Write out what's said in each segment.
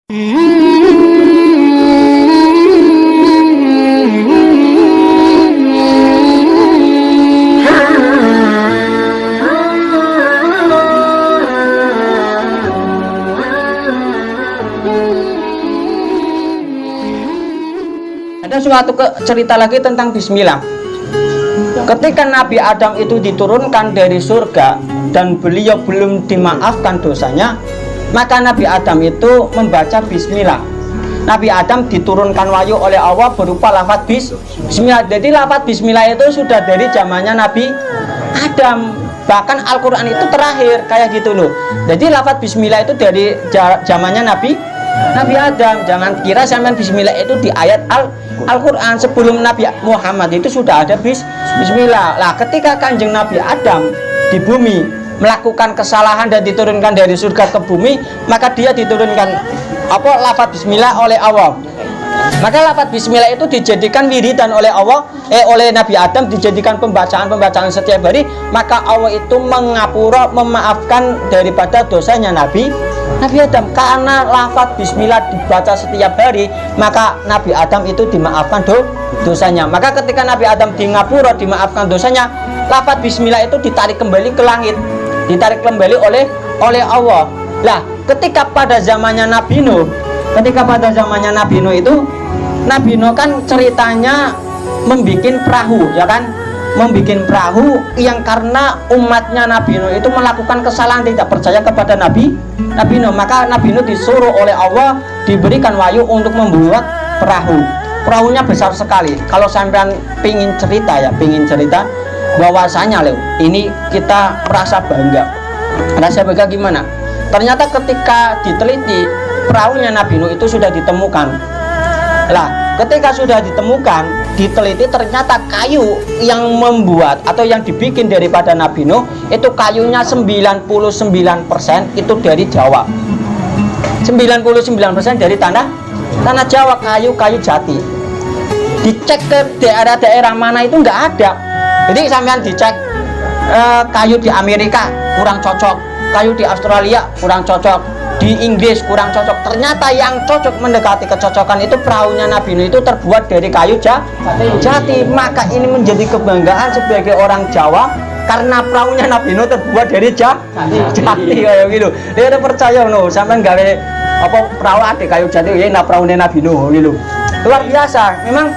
Ada suatu cerita lagi tentang bismillah. Ketika Nabi Adam itu diturunkan dari surga dan beliau belum dimaafkan dosanya, maka Nabi Adam itu membaca bismillah. Nabi Adam diturunkan wahyu oleh Allah berupa lafaz bismillah. Jadi lafaz bismillah itu sudah dari zamannya Nabi Adam. Bahkan Al-Quran itu terakhir kayak gitu loh. Jadi lafaz bismillah itu dari zamannya Nabi Adam. Jangan kira sampean bismillah itu di ayat Al-Quran. Sebelum Nabi Muhammad itu sudah ada bismillah. Lah ketika kanjeng Nabi Adam di bumi melakukan kesalahan dan diturunkan dari surga ke bumi, maka dia diturunkan lafaz bismillah oleh Allah. Maka lafaz bismillah itu dijadikan wiridan oleh Allah, oleh Nabi Adam, dijadikan pembacaan setiap hari. Maka Allah itu mengapura, memaafkan daripada dosanya Nabi Adam. Karena lafaz bismillah dibaca setiap hari, maka Nabi Adam itu dimaafkan dosanya. Maka ketika Nabi Adam di ngapura, dimaafkan dosanya, lafaz bismillah itu ditarik kembali ke langit, ditarik kembali oleh Allah. Lah ketika pada zamannya Nabi Nuh itu, Nabi Nuh kan ceritanya membikin perahu, ya kan? Membikin perahu yang karena umatnya Nabi Nuh itu melakukan kesalahan, tidak percaya kepada Nabi Nuh. Maka Nabi Nuh disuruh oleh Allah, diberikan wahyu untuk membuat perahu. Perahunya besar sekali. Kalau sampean pingin cerita bahwasanya loh, ini kita merasa bangga. Rasa bangga gimana? Ternyata ketika diteliti, perahunya Nabi Nuh itu sudah ditemukan. Lah, ketika sudah ditemukan, diteliti, ternyata kayu yang membuat atau yang dibikin daripada Nabi Nuh itu kayunya 99% itu dari Jawa. 99% dari tanah Jawa, kayu jati. Dicek ke daerah-daerah mana itu nggak ada. Jadi sampean dicek kayu di Amerika kurang cocok, kayu di Australia kurang cocok, di Inggris kurang cocok. Ternyata yang cocok mendekati kecocokan itu perahunya Nabi Nuh itu terbuat dari kayu jati. Maka ini menjadi kebanggaan sebagai orang Jawa karena perahunya Nabi Nuh terbuat dari jati kayak gitu. Dia percaya no, sampean gawe perahu ada kayu jati ya perahunya Nabi Nuh gitu. Luar biasa. Memang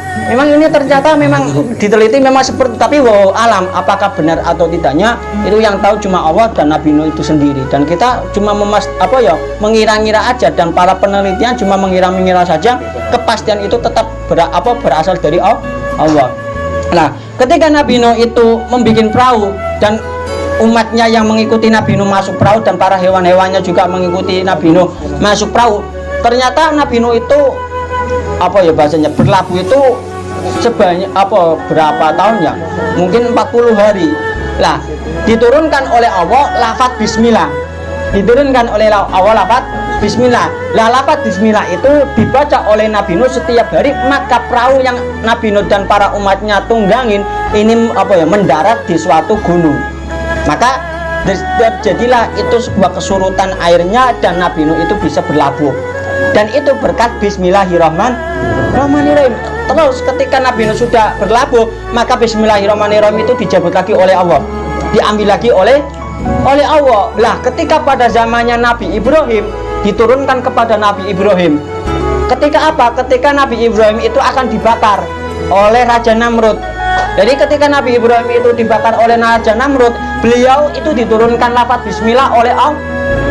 ini ternyata memang diteliti memang seperti, tapi wow, alam apakah benar atau tidaknya itu yang tahu cuma Allah dan Nabi Nuh itu sendiri. Dan kita cuma mengira-ngira aja, dan para penelitian cuma mengira-ngira saja. Kepastian itu tetap berasal dari Allah. Nah, ketika Nabi Nuh itu membuat perahu dan umatnya yang mengikuti Nabi Nuh masuk perahu dan para hewan-hewannya juga mengikuti Nabi Nuh masuk perahu, ternyata Nabi Nuh itu bahasanya berlabuh itu sebanyak berapa tahun ya, mungkin 40 hari. Lah diturunkan oleh Allah lafaz bismillah, Lah lafaz bismillah itu dibaca oleh Nabi Nuh setiap hari. Maka perahu yang Nabi Nuh dan para umatnya tunggangin ini mendarat di suatu gunung. Maka terjadilah itu sebuah kesurutan airnya dan Nabi Nuh itu bisa berlabuh. Dan itu berkat bismillahirrahmanirrahim. Terus ketika Nabi Nuh sudah berlabuh, maka bismillahirrahmanirrahim itu dijabut lagi oleh Allah, diambil lagi oleh Allah. Lah ketika pada zamannya Nabi Ibrahim, diturunkan kepada Nabi Ibrahim. Ketika Nabi Ibrahim itu akan dibakar oleh Raja Namrud. Jadi ketika Nabi Ibrahim itu dibakar oleh Raja Namrud, beliau itu diturunkan lafaz bismillah oleh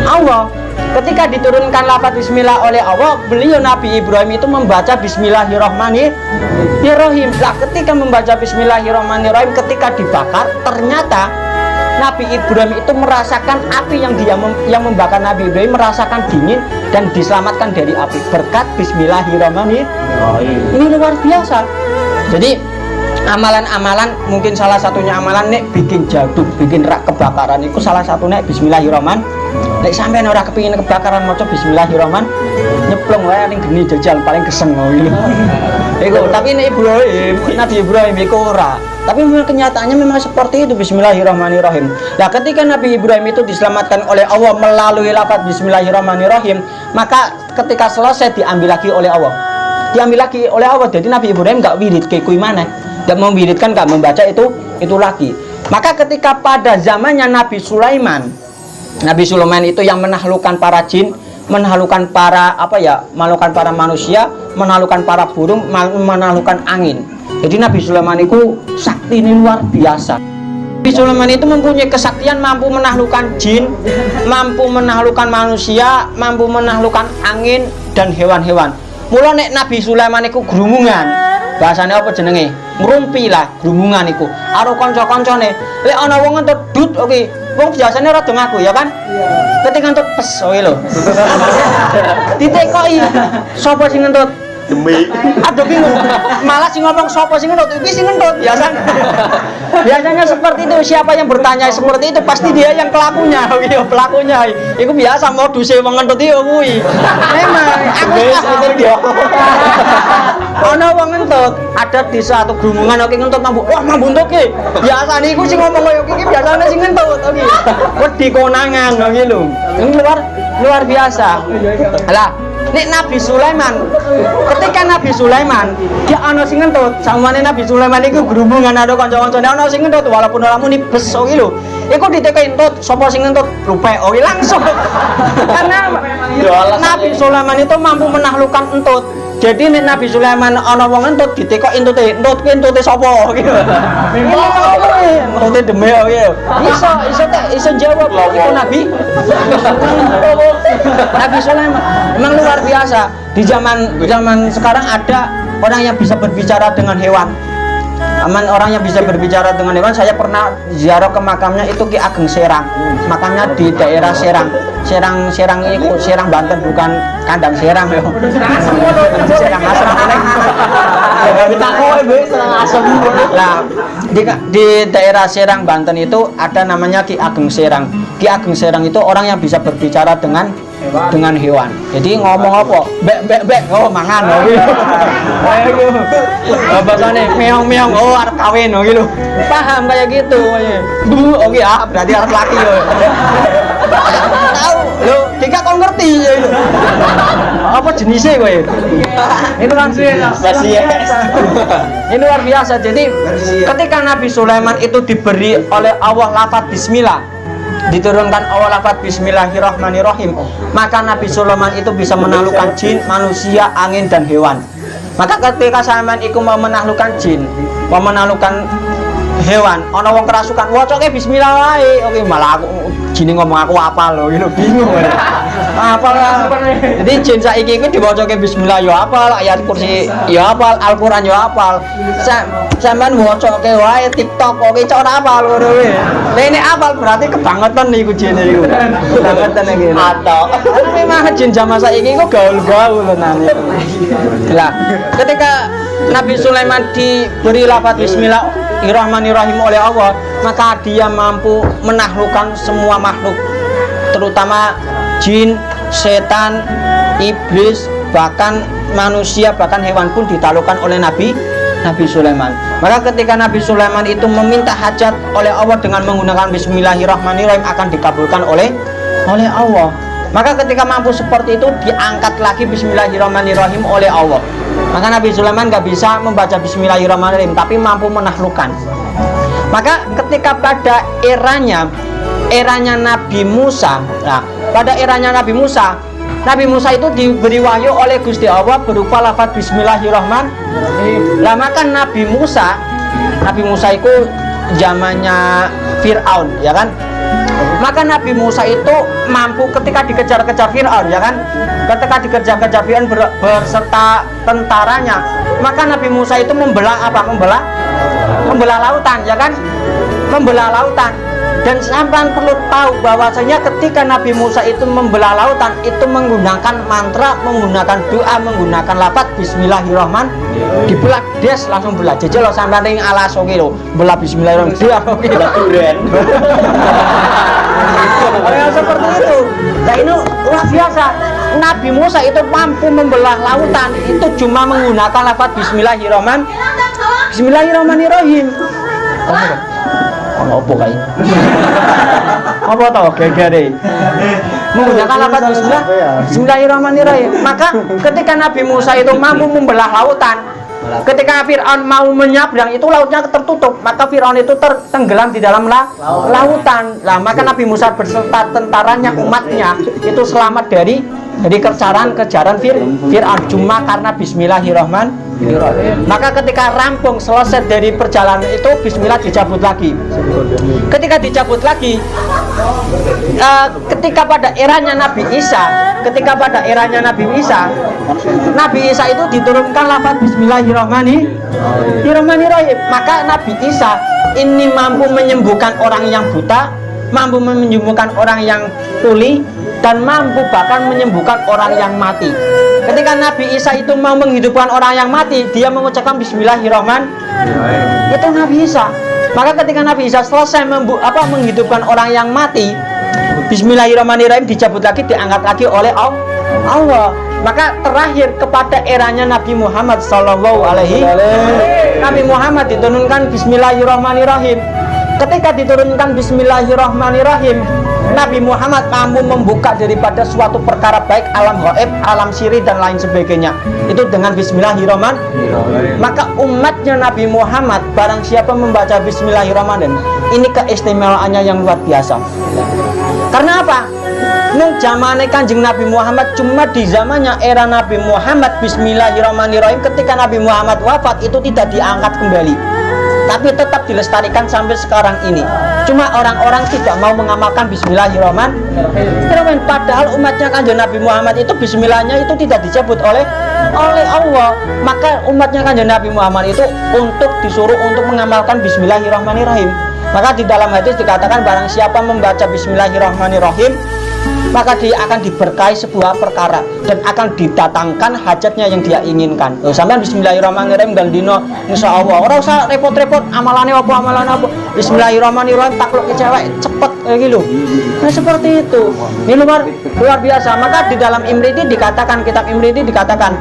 Allah. Ketika diturunkan lafaz bismillah oleh Allah, beliau Nabi Ibrahim itu membaca bismillahirrahmanirrahim. Lah ketika membaca bismillahirrahmanirrahim, ketika dibakar, ternyata Nabi Ibrahim itu merasakan api yang membakar Nabi Ibrahim merasakan dingin dan diselamatkan dari api berkat bismillahirrahmanirrahim. Ini luar biasa. Jadi amalan-amalan, mungkin salah satunya amalan nek bikin jaduk, bikin rak kebakaran itu salah satu nek bismillahirrahmanirrahim. Nek sampean ora kepingin kebakaran maca bismillahirrahmanirrahim, nyeplung wae ning geni jajal paling keseng ngono. Iku tapi nek Nabi Ibrahim iku ora. Tapi memang kenyataannya memang seperti itu. Bismillahirrahmanirrahim. Nah, ketika Nabi Ibrahim itu diselamatkan oleh Allah melalui lafaz Bismillahirrahmanirrahim, maka ketika selesai diambil lagi oleh Allah. Diambil lagi oleh Allah. Jadi Nabi Ibrahim nggak wirid kayak mana? Nggak memwiridkan, nggak membaca itu lagi. Maka ketika pada zamannya Nabi Sulaiman itu yang menaklukkan para jin, menaklukkan para menaklukkan para manusia, menaklukkan para burung, menaklukkan angin. Jadi Nabi Sulaiman itu sakti ini luar biasa. Nabi Sulaiman itu mempunyai kesaktian mampu menaklukkan jin, mampu menaklukkan manusia, mampu menaklukkan angin dan hewan-hewan. Mula nek Nabi Sulaiman itu grumungan, bahasanya apa jenenge? Ngrumpi lah grumungan iku. Karo kanca-kancane, lek ana wong entuk dut oke. Wong biasanya rada ngaku ya kan? Iya. Ketika entuk pes oke lho. Ditekoki sapa sing ngentut? Demi. Aduh bingung. Malah sing ngomong sapa sing ngentut, iki sing ngentut biasanya. Biasanya seperti itu, siapa yang bertanya seperti itu pasti dia yang pelakunya. Pelakunya. Iku biasa moduse wong ngentut iki kuwi. Memang aku dia. Ana wong ngentut, ada di satu grumungan oke ngentut mambu. Wah, mambu entuk ki. Biasane iku sing ngomong koyo iki biasane sing ngentut oke. Wedi konangan oke lho. Ini luar biasa. Lah, nek Nabi Sulaiman, ketika Nabi Sulaiman dia ana sing ngentut, samane Nabi Sulaiman iku grumungan ada kanca-kancane ana sing ngentut walaupun ora muni bes oke lho. Iku ditekai entut, sapa sing ngentut? Rupe oke langsung. Karena Nabi Sulaiman itu mampu menaklukkan entut. Jadi nek Nabi Sulaiman ana wong entut ditekok entute sapa gitu. Entute deme oke. Iso jawab iku Nabi Sulaiman. Memang luar biasa. Di zaman sekarang ada orang yang bisa berbicara dengan hewan. Orang yang bisa berbicara dengan hewan. Saya pernah ziarah ke makamnya itu Ki Ageng Serang. Makamnya di daerah Serang itu Serang Banten, bukan kandang Serang ya. Serang asam nah, di daerah Serang Banten itu ada namanya Ki Ageng Serang. Ki Ageng Serang itu orang yang bisa berbicara dengan hewan. Jadi ngomong apa? Bek, oh mangan oh gitu. Bahasane meong oh arep kawin oh gitu. Paham kayak gitu. Bu, oke ah berarti arep laki yo. Tahu, lo tiga kau ngerti ya itu. Apa jenisnya kowe? Itu kan spesies. Ini luar biasa. Jadi ketika Nabi Sulaiman itu diberi oleh Allah lafaz bismillah, diturunkan Allah lafaz bismillahirrahmanirrahim, maka Nabi Sulaiman itu bisa menaklukkan jin, manusia, angin dan hewan. Maka ketika sampean iku mau menaklukkan jin, mau menaklukkan hewan, ana wong kerasukan, wocoke bismillah wae. Oke, malah aku jine ngomong aku apal lho, gitu bingung. Apal. Jadi jin saiki iku diwacoke bismillah ya apal, ayat kursi ya apal, Al-Qur'an ya apal. Sampeyan wocoke wae TikTok oke cok ora apal ngono kuwi. Lah ini apal berarti kebangetan niku jine iku. Kebangetan iki. Atau memang jin zaman saiki iku gaul-gaul tenan itu. Lah, ketika Nabi Sulaiman diberi lafaz bismillahirrahmanirrahim oleh Allah, maka dia mampu menaklukkan semua makhluk, terutama jin, setan, iblis, bahkan manusia, bahkan hewan pun ditaklukkan oleh Nabi Sulaiman. Maka ketika Nabi Sulaiman itu meminta hajat oleh Allah dengan menggunakan bismillahirrahmanirrahim akan dikabulkan oleh Allah. Maka ketika mampu seperti itu diangkat lagi bismillahirrahmanirrahim oleh Allah. Maka Nabi Sulaiman nggak bisa membaca bismillahirrahmanirrahim, tapi mampu menaklukkan. Maka ketika pada eranya Nabi Musa, nah, pada eranya Nabi Musa itu diberi wahyu oleh Gusti Allah berupa lafaz bismillahirrahmanirrahim. Lah maka Nabi Musa itu zamannya Fir'aun, ya kan? Maka Nabi Musa itu mampu ketika dikejar-kejar Fir'aun, ya kan? Ketika dikejar-kejar Fir'aun berserta tentaranya, maka Nabi Musa itu membelah apa? Membelah lautan, ya kan? Membelah lautan. Dan sampean perlu tahu bahwasanya ketika Nabi Musa itu membelah lautan itu menggunakan mantra, menggunakan doa, menggunakan lafaz bismillahirrahmanirrahim. Dibelah des langsung belah. Jejel sampean ring alas oke lho. Belah bismillahirrahmanirrahim. Oke lah duren. Seperti itu. Nah ini luar biasa. Nabi Musa itu mampu membelah lautan itu cuma menggunakan lafaz bismillahirrahmanirrahim. Apa kae? Apa tau gegere? Menggunakan lafaz bismillah. Bismillahirrahmanirrahim. Maka ketika Nabi Musa itu mampu membelah lautan, ketika Fir'aun mau menyeberang itu lautnya tertutup, maka Fir'aun itu tenggelam di dalam lautan. Lah maka Nabi Musa beserta tentaranya, umatnya itu selamat dari kejaran Fir'aun cuma karena bismillahirrahmanirrahim. Maka ketika rampung selesai dari perjalanan itu, bismillah dicabut lagi. Ketika dicabut lagi, ketika pada eranya Nabi Isa, Nabi Isa itu diturunkan lafaz bismillahirrahmanirrahim. Maka Nabi Isa ini mampu menyembuhkan orang yang buta, mampu menyembuhkan orang yang tuli, dan mampu bahkan menyembuhkan orang yang mati. Ketika Nabi Isa itu mau menghidupkan orang yang mati, dia mengucapkan bismillahirrahmanirrahim. Itu Nabi Isa. Maka ketika Nabi Isa selesai menghidupkan orang yang mati, bismillahirrahmanirrahim dicabut lagi, diangkat lagi oleh Allah. Maka terakhir kepada eranya Nabi Muhammad sallallahu alaihi wasallam, Nabi Muhammad diturunkan bismillahirrahmanirrahim. Ketika diturunkan bismillahirrahmanirrahim, Nabi Muhammad mampu membuka daripada suatu perkara baik alam gaib, alam siri dan lain sebagainya. Itu dengan bismillahirrahmanirrahim. Maka umatnya Nabi Muhammad, barang siapa membaca bismillahirrahmanirrahim, ini keistimewaannya yang luar biasa. Karena apa? Nung zamane Kanjeng Nabi Muhammad, cuma di zamannya era Nabi Muhammad bismillahirrahmanirrahim, ketika Nabi Muhammad wafat itu tidak diangkat kembali, tapi tetap dilestarikan sampai sekarang ini. Cuma orang-orang tidak mau mengamalkan bismillahirrahmanirrahim. Padahal umatnya Kanjeng Nabi Muhammad itu bismillahnya itu tidak dicabut oleh Allah. Maka umatnya Kanjeng Nabi Muhammad itu untuk disuruh untuk mengamalkan bismillahirrahmanirrahim. Maka di dalam hadis dikatakan barang siapa membaca bismillahirrahmanirrahim, maka dia akan diberkahi sebuah perkara dan akan didatangkan hajatnya yang dia inginkan. Sampai bismillahirrahmanirrahim dan dino insyaallah ora usah repot-repot amalane apa. Bismillahirrahmanirrahim takluk ke cewek cepet gitu. Nah seperti itu. Ini luar biasa. Maka di dalam Imriti dikatakan, kitab Imriti dikatakan,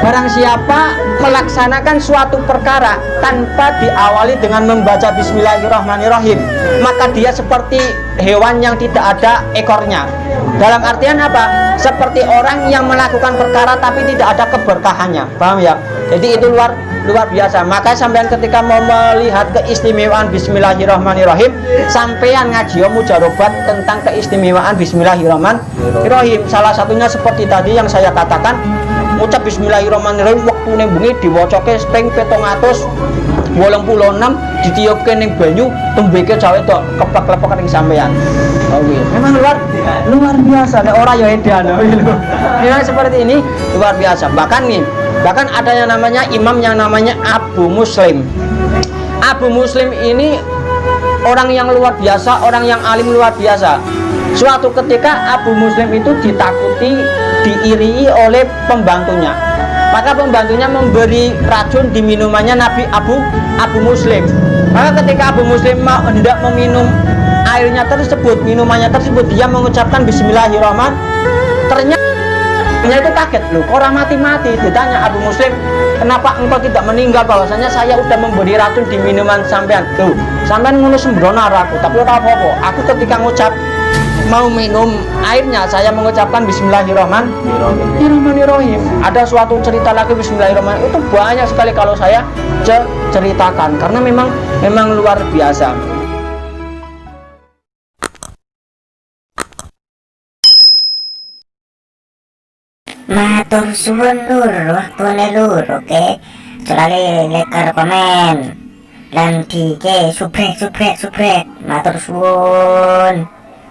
barang siapa melaksanakan suatu perkara tanpa diawali dengan membaca bismillahirrahmanirrahim, maka dia seperti hewan yang tidak ada ekornya. Dalam artian apa? Seperti orang yang melakukan perkara tapi tidak ada keberkahannya. Paham ya? Jadi itu luar biasa. Maka sampean ketika mau melihat keistimewaan bismillahirrahmanirrahim, sampean ngaji mujarobat tentang keistimewaan bismillahirrahmanirrahim. Salah satunya seperti tadi yang saya katakan, ngucap bismillahirrahmanirrahim waktu ning bengi diwacake ping 786 ditiupke ning banyu tembeke cawe tok keplek-klepek ning sampean. Oh iya. Memang luar biasa. Nek ora ya edan lho. Memang seperti ini luar biasa. Bahkan ada yang namanya imam yang namanya Abu Muslim. Abu Muslim ini orang yang luar biasa, orang yang alim luar biasa. Suatu ketika Abu Muslim itu ditakuti, diiringi oleh pembantunya. Maka pembantunya memberi racun di minumannya Nabi Abu Muslim. Maka ketika Abu Muslim hendak meminum airnya tersebut, minumannya tersebut, dia mengucapkan bismillahirrahmanirrahim. Ternyata itu kaget, loh, orang mati-mati. Ditanya Abu Muslim, kenapa engkau tidak meninggal? Bahwasanya saya udah memberi racun di minuman sampean. Tuh, sampean ngono sembrono aku, tapi ora apa-apa. Aku ketika ngucap mau minum airnya, saya mengucapkan bismillahirrahmanirrahim. Ada suatu cerita lagi bismillahirrahmanirrahim. Itu banyak sekali kalau saya ceritakan karena memang luar biasa. Matur suwun lur, waktune lur, oke. Selalu like, komen, dan di subrek. Matur suwun.